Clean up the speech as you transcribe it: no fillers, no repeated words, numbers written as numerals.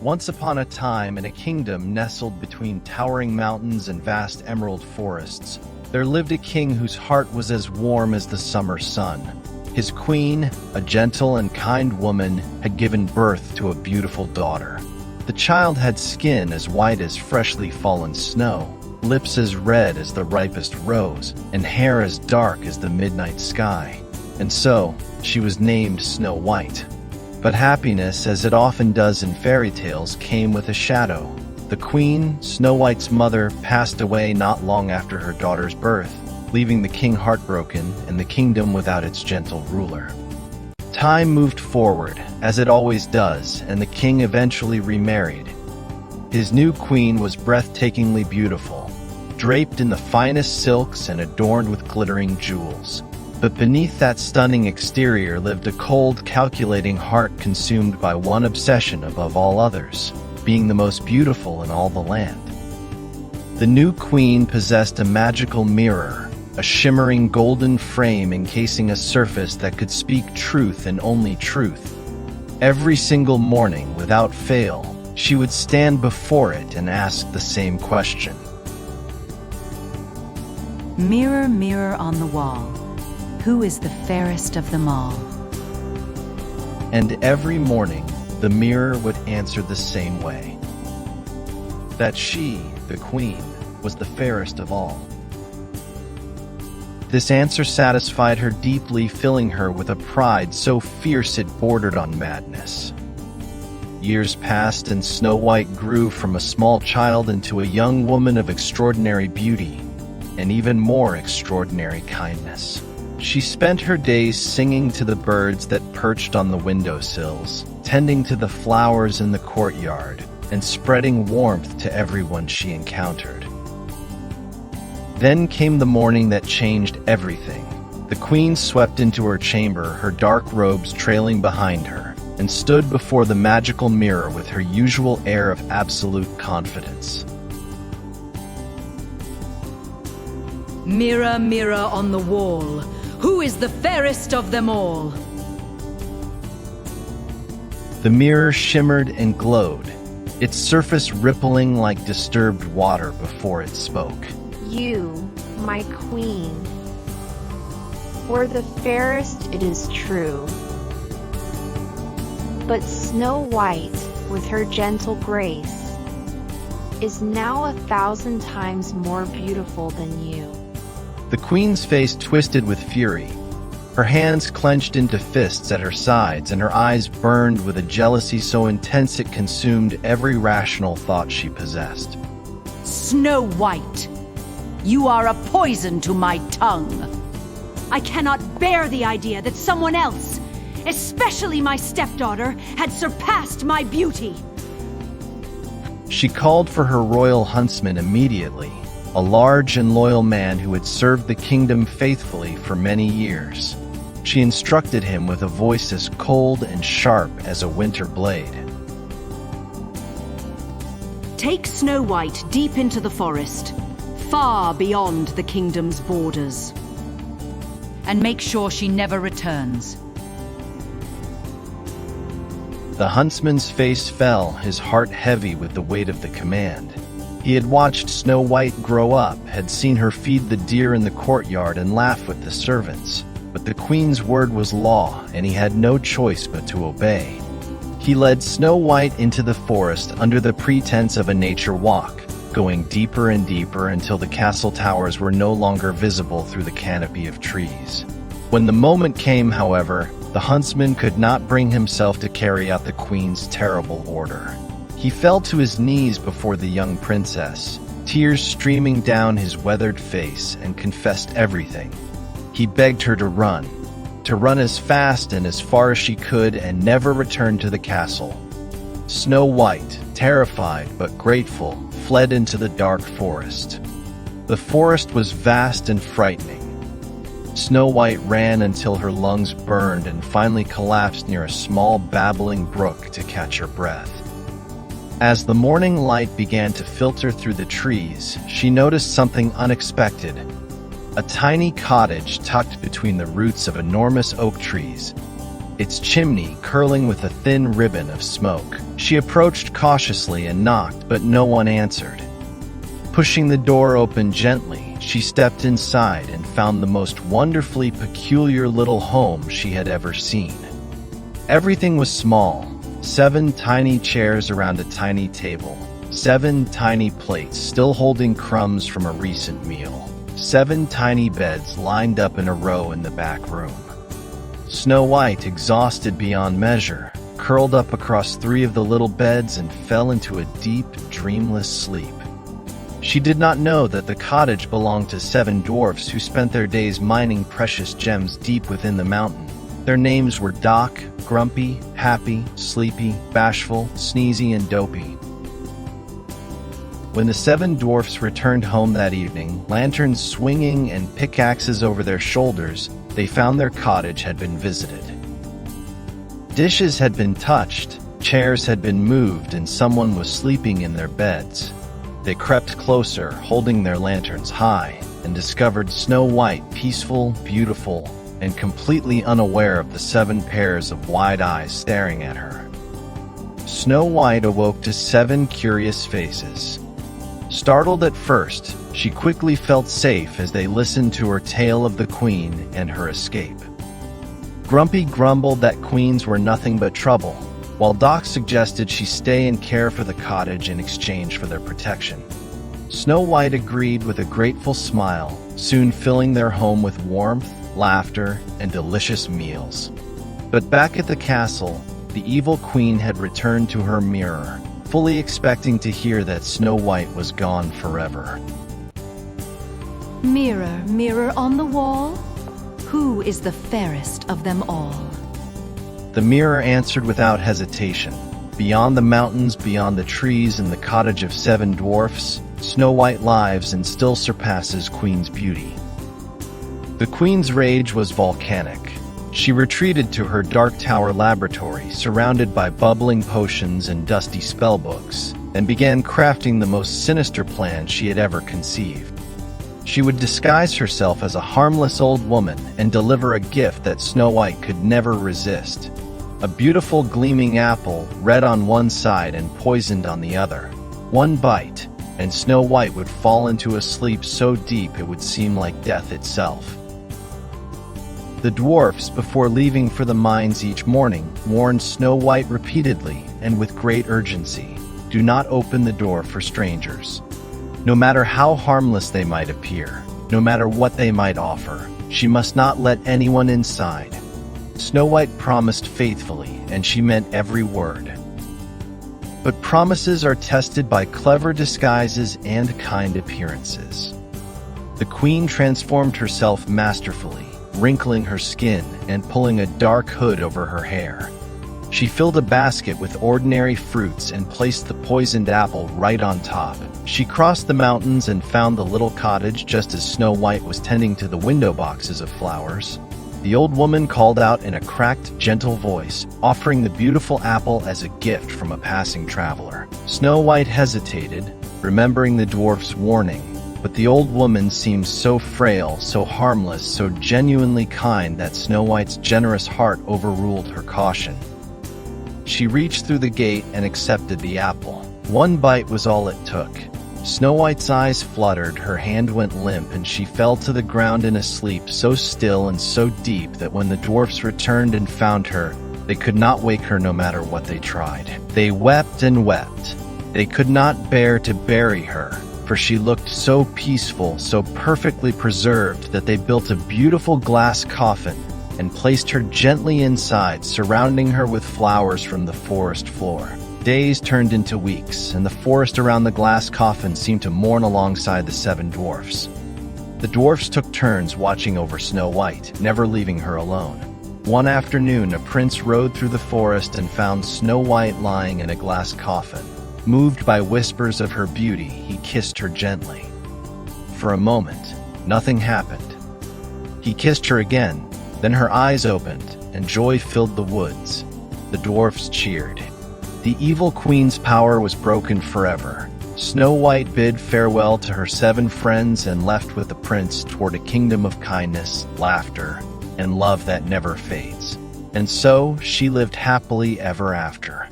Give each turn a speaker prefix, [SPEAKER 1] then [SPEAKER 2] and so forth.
[SPEAKER 1] Once upon a time, in a kingdom nestled between towering mountains and vast emerald forests, there lived a king whose heart was as warm as the summer sun. His queen, a gentle and kind woman, had given birth to a beautiful daughter. The child had skin as white as freshly fallen snow, lips as red as the ripest rose, and hair as dark as the midnight sky. And so, she was named Snow White. But happiness, as it often does in fairy tales, came with a shadow. The queen, Snow White's mother, passed away not long after her daughter's birth, leaving the king heartbroken and the kingdom without its gentle ruler. Time moved forward, as it always does, and the king eventually remarried. His new queen was breathtakingly beautiful, draped in the finest silks and adorned with glittering jewels. But beneath that stunning exterior lived a cold, calculating heart consumed by one obsession above all others, being the most beautiful in all the land. The new queen possessed a magical mirror, a shimmering golden frame encasing a surface that could speak truth and only truth. Every single morning, without fail, she would stand before it and ask the same question.
[SPEAKER 2] Mirror, mirror on the wall, who is the fairest of them all?
[SPEAKER 1] And every morning, the mirror would answer the same way. That she, the queen, was the fairest of all. This answer satisfied her deeply, filling her with a pride so fierce it bordered on madness. Years passed and Snow White grew from a small child into a young woman of extraordinary beauty and even more extraordinary kindness. She spent her days singing to the birds that perched on the windowsills, tending to the flowers in the courtyard, and spreading warmth to everyone she encountered. Then came the morning that changed everything. The queen swept into her chamber, her dark robes trailing behind her, and stood before the magical mirror with her usual air of absolute confidence.
[SPEAKER 3] Mirror, mirror on the wall, who is the fairest of them all?
[SPEAKER 1] The mirror shimmered and glowed, its surface rippling like disturbed water before it spoke.
[SPEAKER 4] You, my queen, were the fairest, it is true. But Snow White, with her gentle grace, is now 1,000 times more beautiful than you.
[SPEAKER 1] The queen's face twisted with fury. Her hands clenched into fists at her sides, and her eyes burned with a jealousy so intense it consumed every rational thought she possessed.
[SPEAKER 3] Snow White, you are a poison to my tongue. I cannot bear the idea that someone else, especially my stepdaughter, had surpassed my beauty.
[SPEAKER 1] She called for her royal huntsman immediately, a large and loyal man who had served the kingdom faithfully for many years. She instructed him with a voice as cold and sharp as a winter blade.
[SPEAKER 3] Take Snow White deep into the forest, far beyond the kingdom's borders. And make sure she never returns.
[SPEAKER 1] The huntsman's face fell, his heart heavy with the weight of the command. He had watched Snow White grow up, had seen her feed the deer in the courtyard and laugh with the servants. But the queen's word was law, and he had no choice but to obey. He led Snow White into the forest under the pretense of a nature walk, going deeper and deeper until the castle towers were no longer visible through the canopy of trees. When the moment came, however, the huntsman could not bring himself to carry out the queen's terrible order. He fell to his knees before the young princess, tears streaming down his weathered face, and confessed everything. He begged her to run as fast and as far as she could, and never return to the castle. Snow White, terrified but grateful, fled into the dark forest. The forest was vast and frightening. Snow White ran until her lungs burned and finally collapsed near a small babbling brook to catch her breath. As the morning light began to filter through the trees, she noticed something unexpected. A tiny cottage tucked between the roots of enormous oak trees. its chimney curling with a thin ribbon of smoke. She approached cautiously and knocked, but no one answered. Pushing the door open gently, she stepped inside and found the most wonderfully peculiar little home she had ever seen. Everything was small. 7 tiny chairs around a tiny table. 7 tiny plates still holding crumbs from a recent meal. 7 tiny beds lined up in a row in the back room. Snow White, exhausted beyond measure, curled up across 3 of the little beds and fell into a deep, dreamless sleep. She did not know that the cottage belonged to 7 dwarfs who spent their days mining precious gems deep within the mountain. Their names were Doc, Grumpy, Happy, Sleepy, Bashful, Sneezy, and Dopey. When the 7 dwarfs returned home that evening, lanterns swinging and pickaxes over their shoulders, they found their cottage had been visited. Dishes had been touched, chairs had been moved, and someone was sleeping in their beds. They crept closer, holding their lanterns high, and discovered Snow White, peaceful, beautiful, and completely unaware of the 7 pairs of wide eyes staring at her. Snow White awoke to 7 curious faces. Startled at first, she quickly felt safe as they listened to her tale of the queen and her escape. Grumpy grumbled that queens were nothing but trouble, while Doc suggested she stay and care for the cottage in exchange for their protection. Snow White agreed with a grateful smile, soon filling their home with warmth, laughter, and delicious meals. But back at the castle, the evil queen had returned to her mirror, fully expecting to hear that Snow White was gone forever.
[SPEAKER 2] Mirror, mirror on the wall, who is the fairest of them all?
[SPEAKER 1] The mirror answered without hesitation. Beyond the mountains, beyond the trees, and the cottage of 7 dwarfs, Snow White lives and still surpasses Queen's beauty. The Queen's rage was volcanic. She retreated to her dark tower laboratory, surrounded by bubbling potions and dusty spellbooks, and began crafting the most sinister plan she had ever conceived. She would disguise herself as a harmless old woman and deliver a gift that Snow White could never resist. A beautiful gleaming apple, red on one side and poisoned on the other. One bite, and Snow White would fall into a sleep so deep it would seem like death itself. The dwarfs, before leaving for the mines each morning, warned Snow White repeatedly and with great urgency, do not open the door for strangers. No matter how harmless they might appear, no matter what they might offer, she must not let anyone inside. Snow White promised faithfully, and she meant every word. But promises are tested by clever disguises and kind appearances. The queen transformed herself masterfully, wrinkling her skin and pulling a dark hood over her hair. She filled a basket with ordinary fruits and placed the poisoned apple right on top. She crossed the mountains and found the little cottage just as Snow White was tending to the window boxes of flowers. The old woman called out in a cracked, gentle voice, offering the beautiful apple as a gift from a passing traveler. Snow White hesitated, remembering the dwarf's warning, but the old woman seemed so frail, so harmless, so genuinely kind that Snow White's generous heart overruled her caution. She reached through the gate and accepted the apple. One bite was all it took. Snow White's eyes fluttered, her hand went limp, and she fell to the ground in a sleep so still and so deep that when the dwarfs returned and found her, they could not wake her no matter what they tried. They wept and wept. They could not bear to bury her, for she looked so peaceful, so perfectly preserved that they built a beautiful glass coffin and placed her gently inside, surrounding her with flowers from the forest floor. Days turned into weeks, and the forest around the glass coffin seemed to mourn alongside the 7 dwarfs. The dwarfs took turns watching over Snow White, never leaving her alone. One afternoon, a prince rode through the forest and found Snow White lying in a glass coffin. Moved by whispers of her beauty, he kissed her gently. For a moment, nothing happened. He kissed her again, then her eyes opened, and joy filled the woods. The dwarfs cheered. The evil queen's power was broken forever. Snow White bid farewell to her 7 friends and left with the prince toward a kingdom of kindness, laughter, and love that never fades. And so she lived happily ever after.